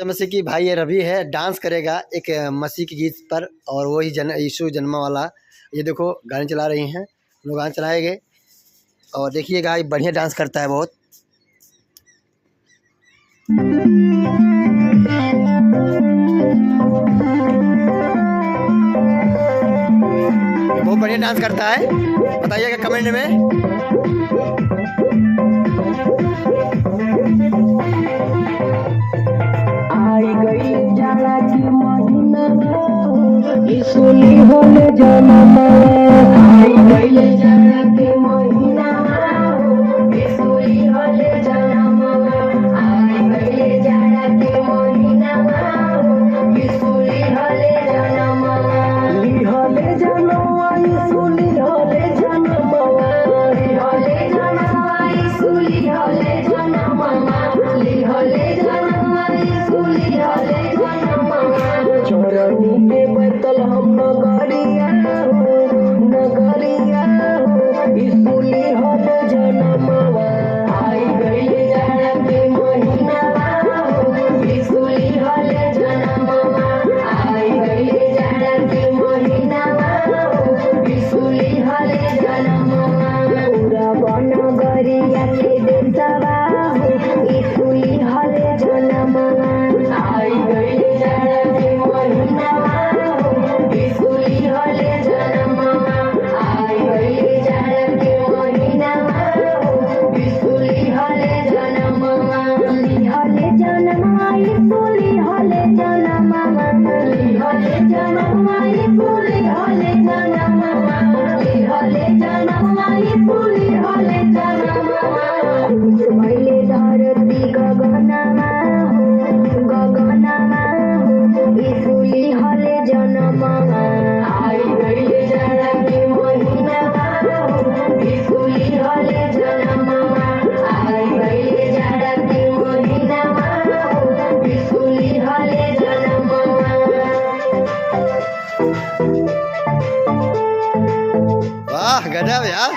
मसीह की भाई ये रवि है, डांस करेगा एक मसीह के गीत पर और वही यीशु जन्मा वाला। ये देखो गाने चला रही हैं, लोग गाने चलाएंगे और देखिएगा, ये बढ़िया डांस करता है बहुत बढ़िया डांस करता है। बताइएगा कमेंट में। इसुली होले जनम आई गइले जाड़ा के महीना इसुली होले जनम आई गइले जाड़ा के महीना इसुली होले जनम ली होले जनम इसुली होले जनम ली होले जनम इसुली होले जनम ली होले जनम इसुली होले जनम चोरनी के बैतल हम नगरिया इसुली होल जनमवा आई गइले जाड़ा के महीना इसुली होल जनमवा आई गइले जाड़ा के महीना इसुली होल जनमवा पूरा बनगरिया के देशवा इसुली होल जनमवा आई गइले जाड़ा के महीना इसुली होल जनमवा आई गइले जाड़ा के महीना इसुली होल जनमवा ली होल जनमवा इसुली होल जनमवा ली होल जनमवा इसुली होल जनमवा ली होल जनमवा इसुली होल जनमवा भइले धरती गगनमा इसुली होल जनमवा आई गइले जाड़ा के महीना इसुली होल जनमवा आई गइले जाड़ा के महीना इसुली होल जनमवा। वाह गजब यार।